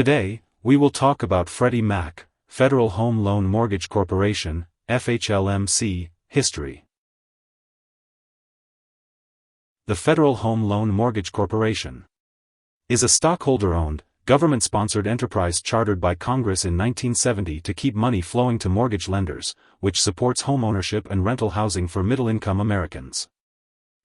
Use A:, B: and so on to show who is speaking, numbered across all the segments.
A: Today, we will talk about Freddie Mac, Federal Home Loan Mortgage Corporation, FHLMC, history. The Federal Home Loan Mortgage Corporation is a stockholder-owned, government-sponsored enterprise chartered by Congress in 1970 to keep money flowing to mortgage lenders, which supports homeownership and rental housing for middle-income Americans.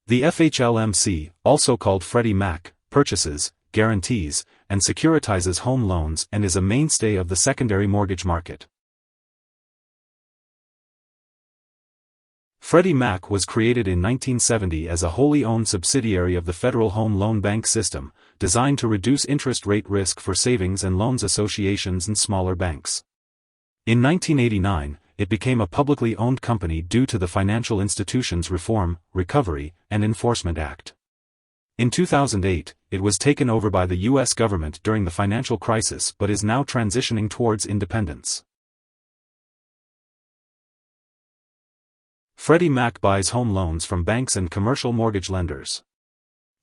A: The FHLMC, also called Freddie Mac, purchases, guarantees, and securitizes home loans and is a mainstay of the secondary mortgage market. Freddie Mac was created in 1970 as a wholly owned subsidiary of the Federal Home Loan Bank system, designed to reduce interest rate risk for savings and loans associations and smaller banks. In 1989, it became a publicly owned company due to the Financial Institutions Reform, Recovery, and Enforcement Act. In 2008, it was taken over by the U.S. government during the financial crisis but is now transitioning towards independence. Freddie Mac buys home loans from banks and commercial mortgage lenders.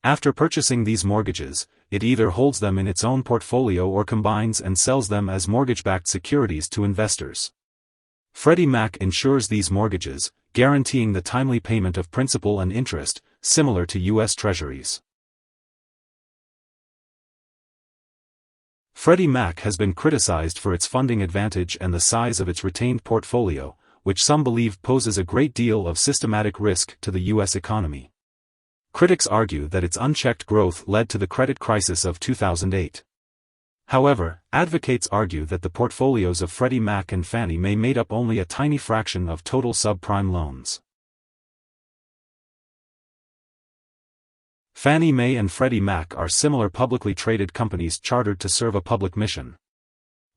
A: After purchasing these mortgages, it either holds them in its own portfolio or combines and sells them as mortgage-backed securities to investors. Freddie Mac insures these mortgages, guaranteeing the timely payment of principal and interest, similar to U.S. Treasuries. Freddie Mac has been criticized for its funding advantage and the size of its retained portfolio, which some believe poses a great deal of systematic risk to the U.S. economy. Critics argue that its unchecked growth led to the credit crisis of 2008. However, advocates argue that the portfolios of Freddie Mac and Fannie Mae made up only a tiny fraction of total subprime loans. Fannie Mae and Freddie Mac are similar publicly traded companies chartered to serve a public mission.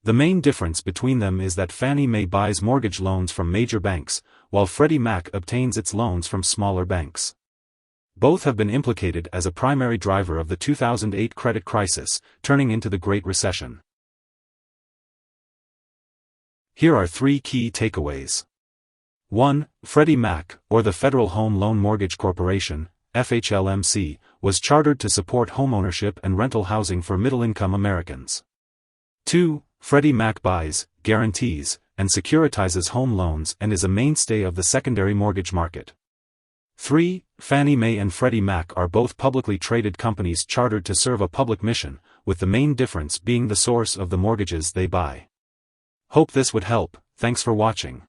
A: The main difference between them is that Fannie Mae buys mortgage loans from major banks, while Freddie Mac obtains its loans from smaller banks. Both have been implicated as a primary driver of the 2008 credit crisis, turning into the Great Recession. Here are 3 key takeaways. 1. Freddie Mac, or the Federal Home Loan Mortgage Corporation, FHLMC, was chartered to support homeownership and rental housing for middle-income Americans. 2. Freddie Mac buys, guarantees, and securitizes home loans and is a mainstay of the secondary mortgage market. 3. Fannie Mae and Freddie Mac are both publicly traded companies chartered to serve a public mission, with the main difference being the source of the mortgages they buy. Hope this would help. Thanks for watching.